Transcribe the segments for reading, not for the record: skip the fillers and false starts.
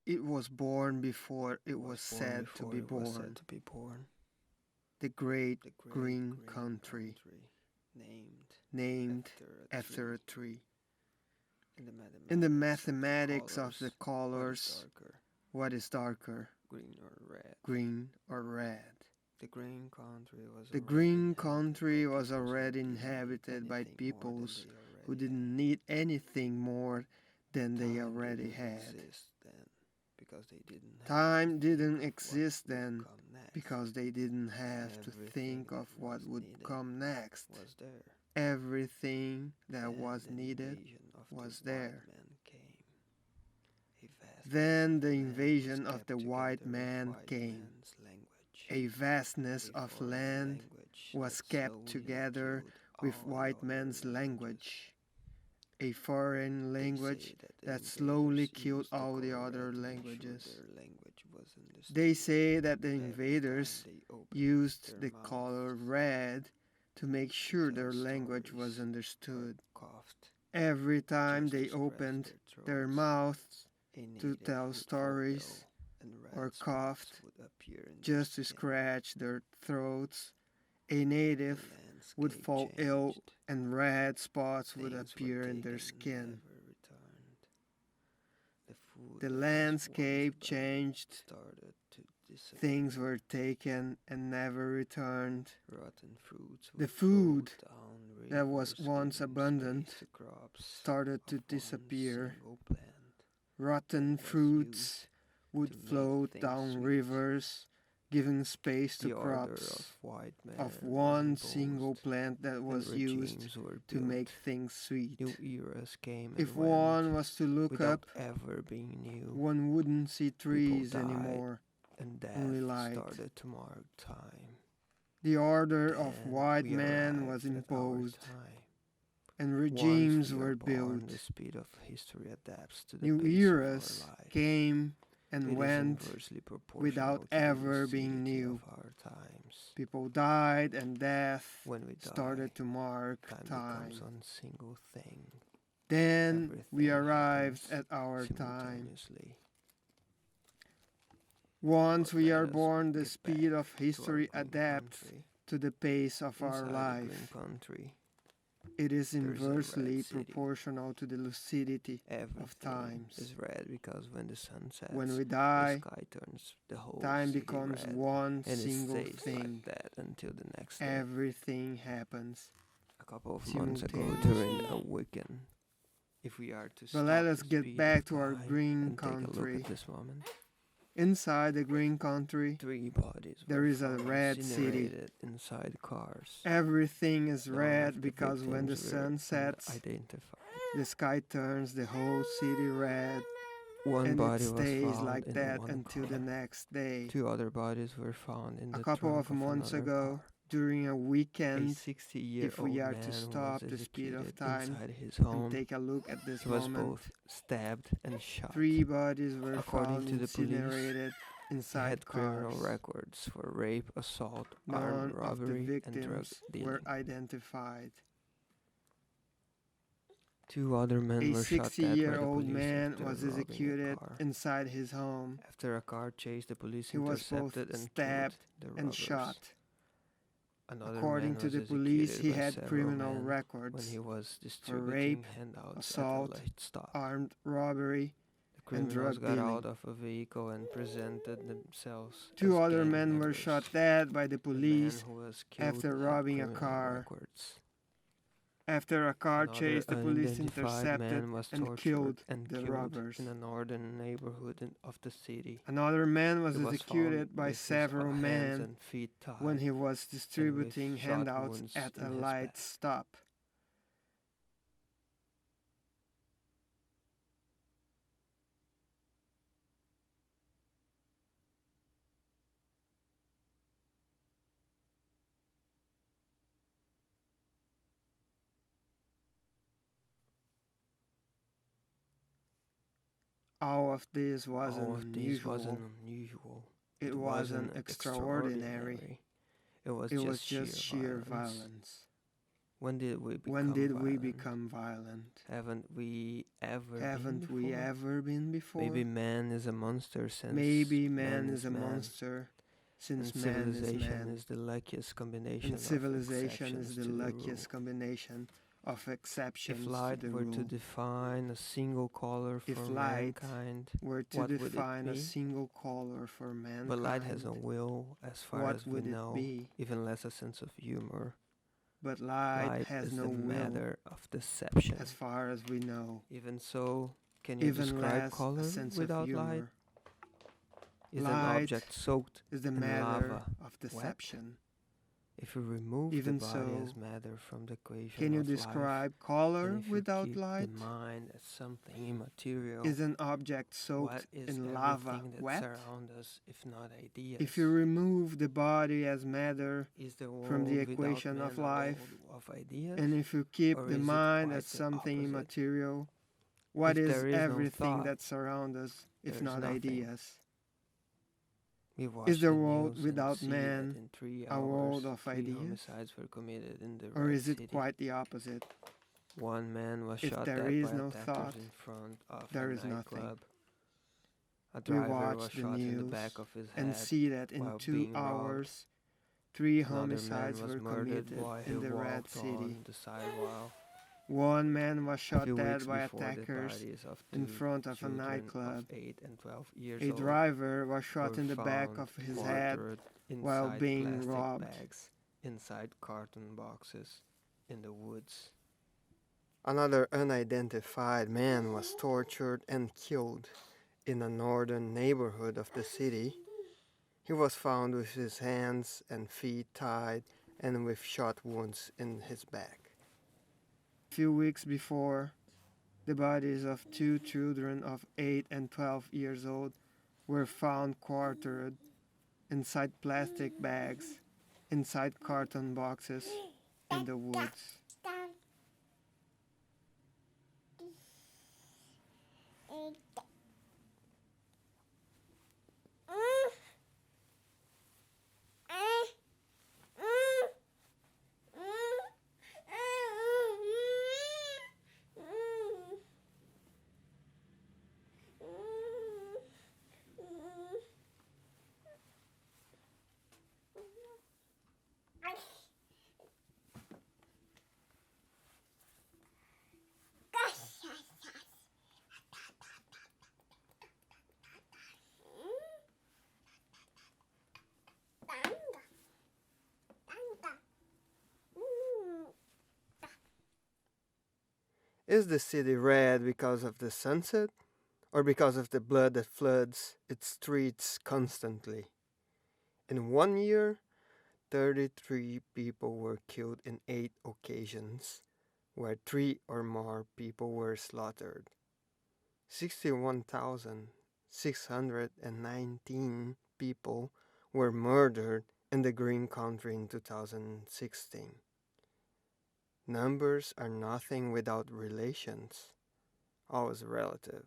It was born before it was born said to before be it was said born. to be born. The great The great green green country, country, named named after a after a tree. tree. In the In the mathematics mathematics of the what is colors, darker, what is darker, green or red? green or red? The green country was The already green inhabited by country was peoples who already didn't need inhabited by anything more than peoples they who already didn't had. need anything more than they Time already didn't had. exist then because they didn't have to Time think didn't of what exist would then come next. because they didn't have to Everything think that of what was would needed come next. was there. Everything that Then was the needed invasion of the was white there. man came. A vastness Then of the land was invasion of the kept white together with man white came. man's language. A vastness A of foreign land language was that kept slowly together killed with all the white other man's languages. language. A foreign They language say that the that slowly invaders killed used the all the color other red to make sure languages. their language was They understood. say that the Every time invaders they opened used their the color mouths red to make to sure tell their language was stories or understood. coughed Every time just to they scratch opened their their throats, mouths a to native tell would fall stories ill and or red spots coughed would appear in their just to skin. scratch their throats, a The native would landscape fall ill changed. and red spots would Things were appear in their taken and skin. never returned. The food The that was once landscape abundant changed, started to things disappear. were taken and never returned. Rotten fruits The would flow food down that was rivers, once giving space abundant to crops started of to one disappear. single plant that Rotten was used fruits would to make float things down sweet. rivers, giving space to The order of crops white of man was one single imposed, plant that and was used regimes were to make built. things New sweet. eras came If and one went was to look without up, ever being new. one wouldn't see People trees died, anymore, and only death light. started to mark time. The order of Then white we man was arrived at our imposed, time. and Once regimes we are were born, the built. speed of history adapts to the New pace of our eras lives. came and It is went inversely without proportional to the ever being lucidity of new. our times. People died, and death When we die, started to mark time becomes time. one single thing. Then we Everything arrived happens at our time. simultaneously. Once But we let are us born, the get back speed of to our history green adapts country. to the pace of our Inside the green life. country, It is there is a red inversely city. proportional to the lucidity of Everything times. is red because when the sun When sets, we the die, sky turns the whole time city becomes red, one and it single stays thing. like that until the next day. Everything happens A couple of months ago, during simultaneously. a weekend, if we are to But let stop us the get speed of back to our time green and take a look country. at this moment, Inside the green country, 3 bodies there were is a found red city. incinerated inside cars. Everything is None red of the because when the victims were sun sets, unidentified. the sky turns the whole city red, One and it body was stays found like in that one until the car. next day. 2 other bodies were found in A the couple of trunk of months another ago, car. during a A weekend, if we 60-year-old are to man was stop the speed of executed time inside his and home. take a look at this He was both moment, stabbed and shot. 3 bodies were According found to the police, incinerated he had inside criminal cars. records for rape, assault, armed None of the robbery, and drug victims were dealing. identified. 2 other men A were shot dead by the 60-year-old police man after was robbing a executed car. inside his home. After a car chase, the police He was both intercepted and killed stabbed the and robbers. shot. Another According man to was the police, executed he by had several criminal men when records he was for distributing rape, handouts at a assault, light stop. armed robbery, The and criminals drug got dealing. out of a vehicle and presented themselves Two as other gang men were members. shot dead by the The man police who was killed after had robbing a criminal car. records. After a car Another chase, the police unidentified intercepted man was and tortured killed and the killed in robbers. a northern neighborhood of the city. Another man He was was found executed by with his several hands men and feet when tied he was and with distributing shot handouts wounds at in a his light back. stop. All of this wasn't All of this wasn't unusual. unusual. It wasn't extraordinary. It was It was just just sheer sheer violence. violence. When did we When become did we violent? become violent? Haven't we ever been Haven't we before? ever been before? Maybe man is a monster since Maybe man man is a man. monster And since man is civilization man. is the luckiest combination And of civilization exceptions is the to the rule. luckiest combination of If exceptions to light the were to rule. define a single color If for light mankind, were to what would it define a be? single color for mankind, But light has no will, as far what as we would it know, be? even less a sense of humor. But light Light has is no the will, matter of deception. as far as we know. Even so, can you Even describe less a color sense of without light? humor. Is an Light object soaked is the in matter lava of deception. if we remove Even the body so, as matter from the equation can you of life, describe and color if you without keep light? the mind as something immaterial, Is an object what soaked is in lava everything that wet? surrounds us if not ideas? If you remove the body as matter Is the world from the without equation man of a life, world of ideas? and if you keep Or the is it mind quite as the something opposite? immaterial, what If is there is no everything thought, that surrounds us if there's not nothing. ideas? We watch Is the the world news without and see man that in 3 a world hours, of 3 ideas? homicides were committed in the Or Red is it City. quite the opposite? One man was If shot there dead is by no attackers thought, in front of there a is nothing. nightclub. A We driver watch was the shot in the news back of his and head see that in while 2 being robbed. hours, 3 Another man homicides was were murdered committed while he in the Red walked City. on the sidewalk. One man was A shot few dead weeks by before the attackers bodies of in two front of a children nightclub. of 8 and 12 years A old driver was shot were in the back found of his head quartered while inside being plastic robbed. bags, inside carton boxes, in the woods. Another unidentified man was tortured and killed in a northern neighborhood of the city. He was found with his hands and feet tied and with shot wounds in his back. A few weeks before, the bodies of 2 children of 8 and 12 years old were found quartered inside plastic bags, inside carton boxes, in the woods. Is the city red because of the sunset, or because of the blood that floods its streets constantly? In 1 year, 33 people were killed in 8 occasions, where 3 or more people were slaughtered. 61,619 people were murdered in the Green Country in 2016. Numbers are nothing without relations, always relative.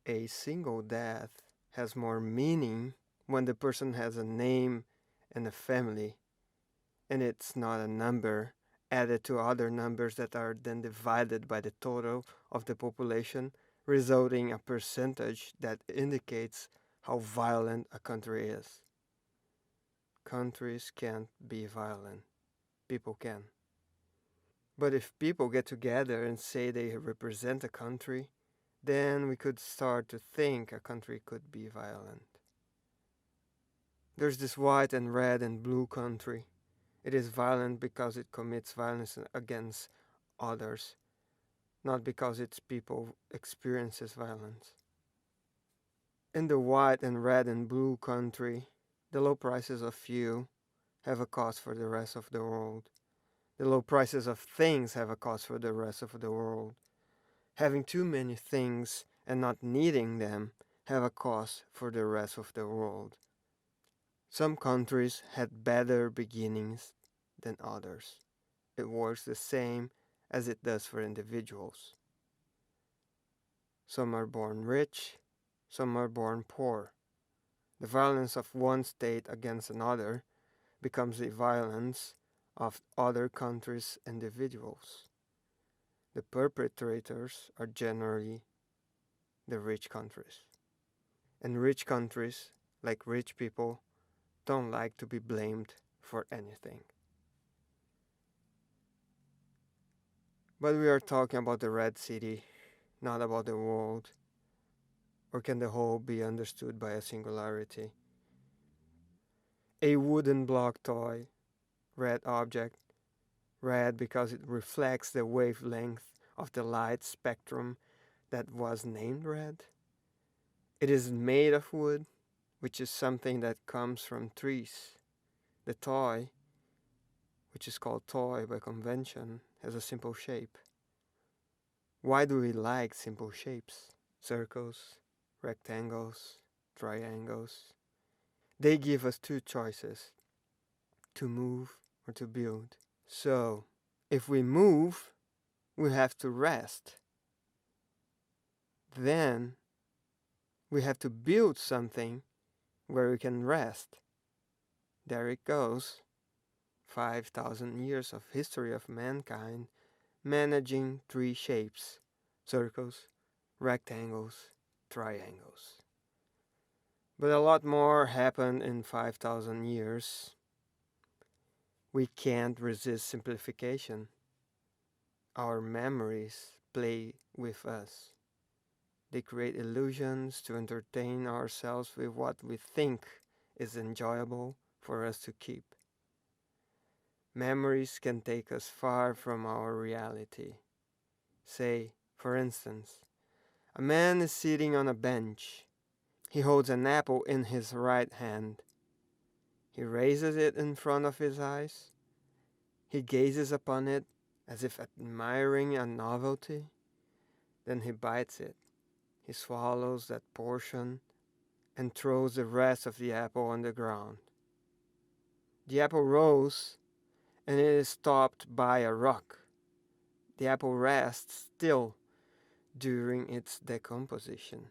A single death has more meaning when the person has a name and a family, and it's not a number added to other numbers that are then divided by the total of the population, resulting in a percentage that indicates how violent a country is. Countries can't be violent. People can. But if people get together and say they represent a country, then we could start to think a country could be violent. There's this white and red and blue country. It is violent because it commits violence against others, not because its people experiences violence. In the white and red and blue country, the low prices of few have a cost for the rest of the world. The low prices of things have a cost for the rest of the world. Having too many things and not needing them have a cost for the rest of the world. Some countries had better beginnings than others. It works the same as it does for individuals. Some are born rich, some are born poor. The violence of one state against another becomes the violence of other countries' individuals. The perpetrators are generally the rich countries. And rich countries, like rich people, don't like to be blamed for anything. But we are talking about the Red City, not about the world. Or can the whole be understood by a singularity? A wooden block toy, red object, red because it reflects the wavelength of the light spectrum that was named red. It is made of wood, which is something that comes from trees. The toy, which is called toy by convention, has a simple shape. Why do we like simple shapes? Circles, rectangles, triangles. They give us two choices: to move or to build. So, if we move, we have to rest. Then, we have to build something where we can rest. There it goes. 5,000 years of history of mankind managing three shapes: circles, rectangles, triangles. But a lot more happened in 5,000 years. We can't resist simplification. Our memories play with us. They create illusions to entertain ourselves with what we think is enjoyable for us to keep. Memories can take us far from our reality. Say, for instance, a man is sitting on a bench. He holds an apple in his right hand. He raises it in front of his eyes. He gazes upon it as if admiring a novelty. Then he bites it. He swallows that portion and throws the rest of the apple on the ground. The apple rolls and it is stopped by a rock. The apple rests still during its decomposition.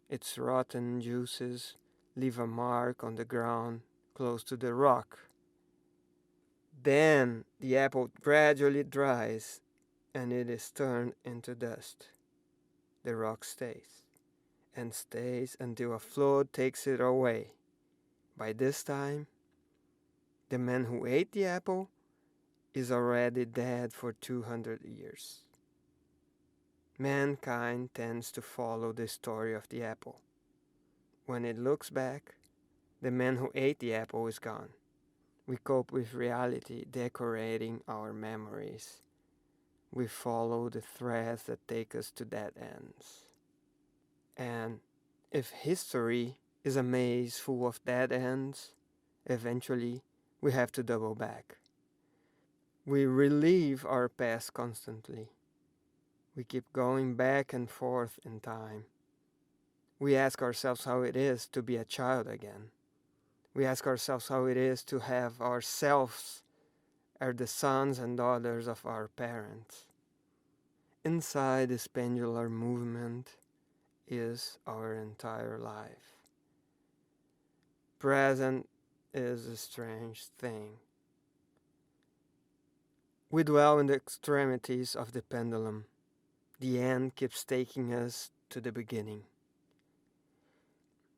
Its rotten juices leave a mark on the ground close to the rock. Then the apple gradually dries and it is turned into dust. The rock stays and stays until a flood takes it away. By this time, the man who ate the apple is already dead for 200 years. Mankind tends to follow the story of the apple. When it looks back, the man who ate the apple is gone. We cope with reality, decorating our memories. We follow the threads that take us to dead ends. And if history is a maze full of dead ends, eventually we have to double back. We relive our past constantly. We keep going back and forth in time. We ask ourselves how it is to be a child again. We ask ourselves how it is to have ourselves as the sons and daughters of our parents. Inside this pendular movement is our entire life. Present is a strange thing. We dwell in the extremities of the pendulum. The end keeps taking us to the beginning.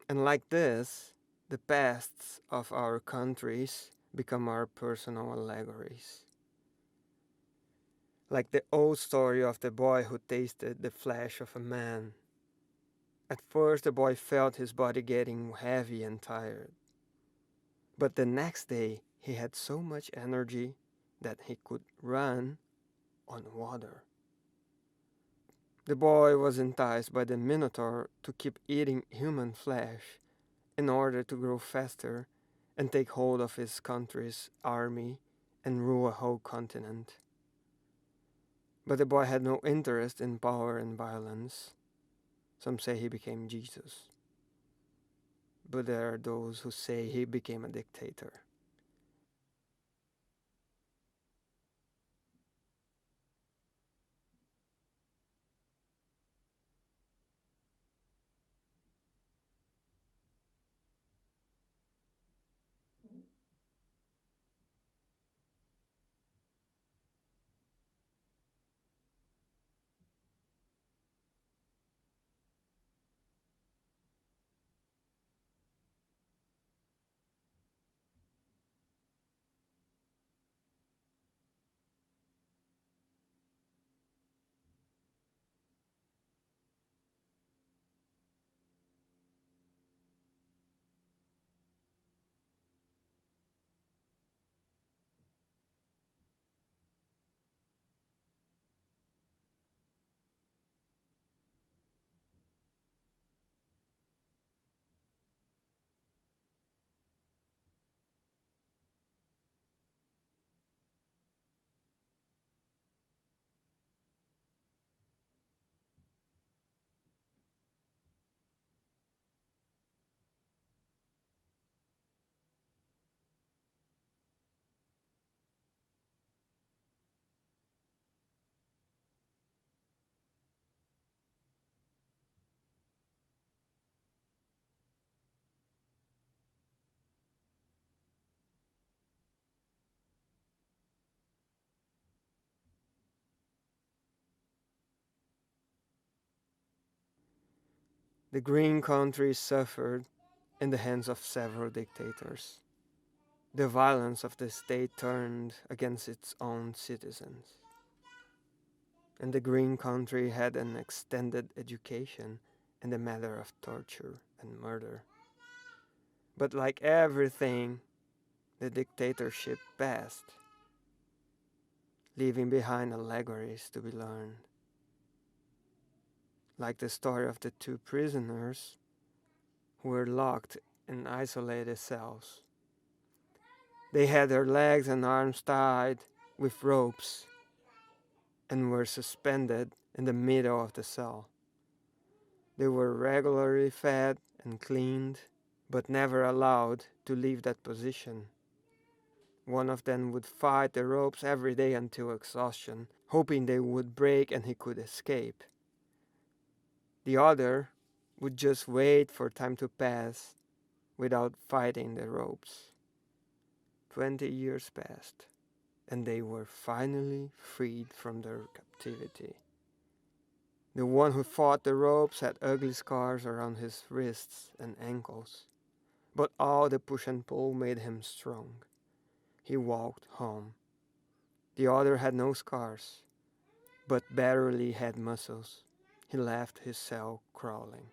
And like this, the pasts of our countries become our personal allegories. Like the old story of the boy who tasted the flesh of a man. At first, the boy felt his body getting heavy and tired. But the next day, he had so much energy that he could run on water. The boy was enticed by the Minotaur to keep eating human flesh in order to grow faster and take hold of his country's army and rule a whole continent. But the boy had no interest in power and violence. Some say he became Jesus. But there are those who say he became a dictator. The Green Country suffered in the hands of several dictators. The violence of the state turned against its own citizens. And the Green Country had an extended education in the matter of torture and murder. But like everything, the dictatorship passed, leaving behind allegories to be learned. Like the story of the two prisoners who were locked in isolated cells. They had their legs and arms tied with ropes and were suspended in the middle of the cell. They were regularly fed and cleaned, but never allowed to leave that position. One of them would fight the ropes every day until exhaustion, hoping they would break and he could escape. The other would just wait for time to pass without fighting the ropes. 20 years passed, and they were finally freed from their captivity. The one who fought the ropes had ugly scars around his wrists and ankles, but all the push and pull made him strong. He walked home. The other had no scars, but barely had muscles. He left his cell crawling.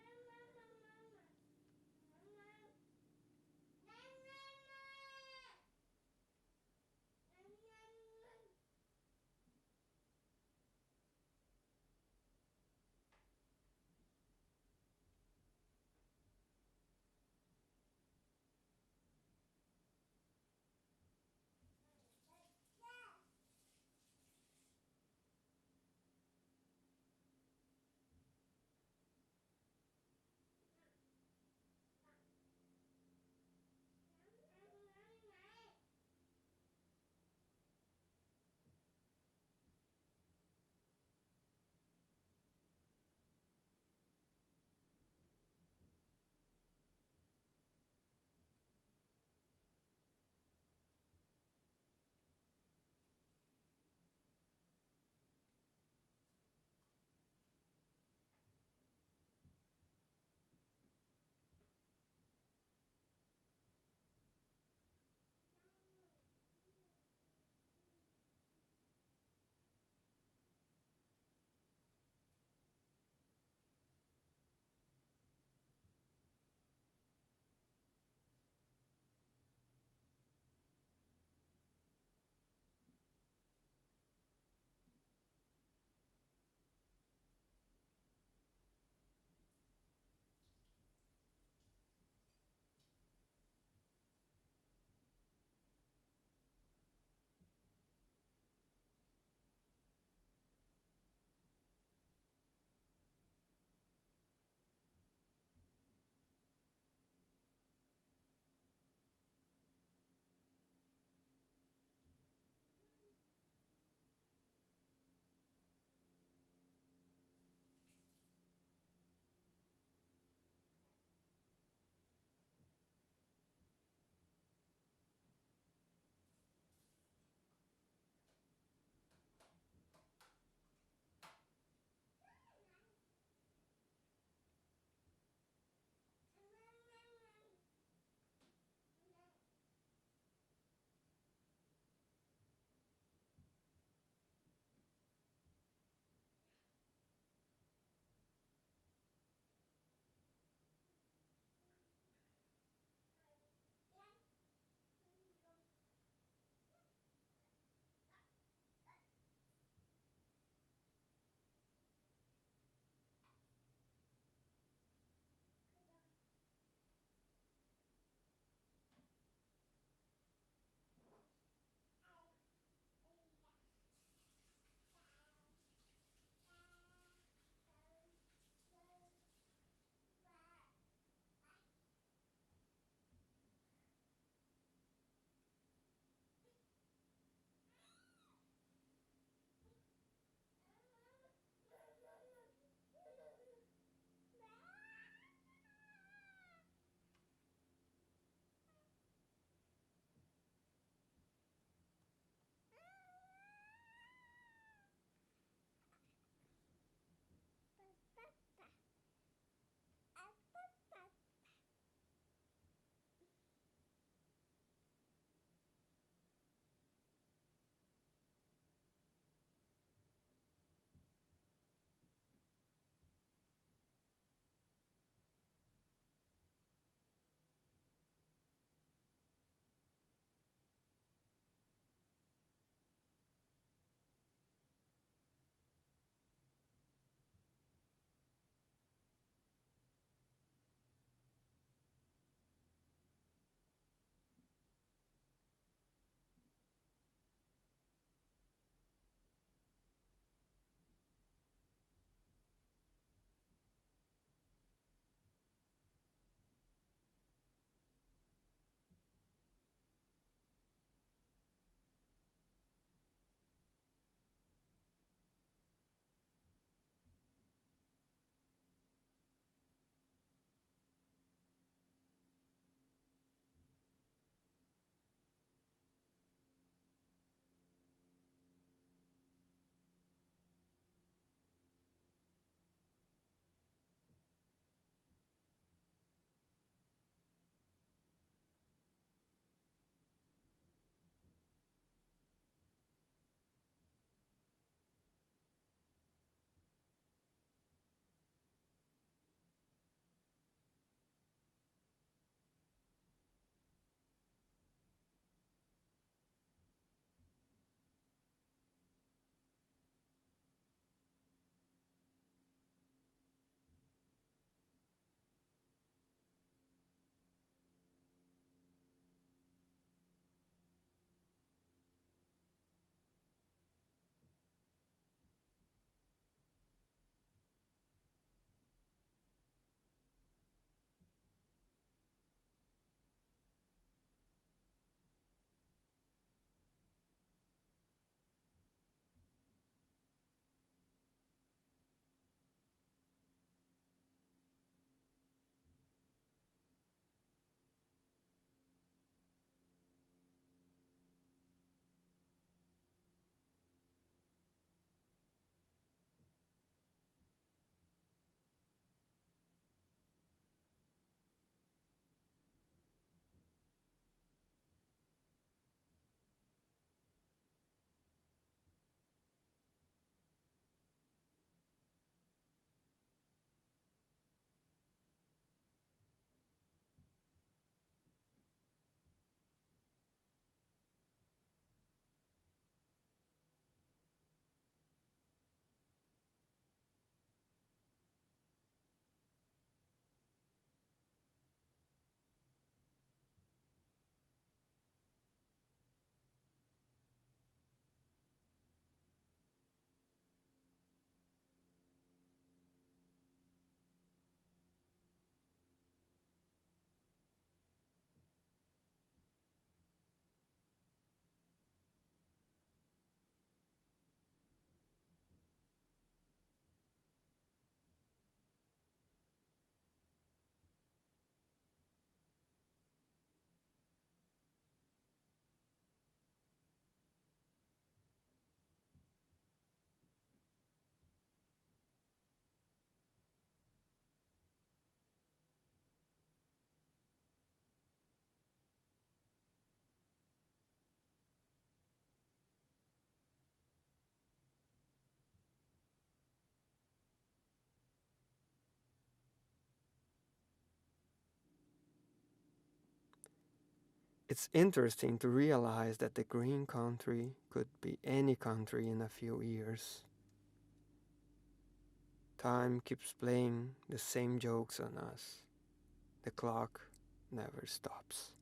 It's interesting to realize that the green country could be any country in a few years. Time keeps playing the same jokes on us. The clock never stops.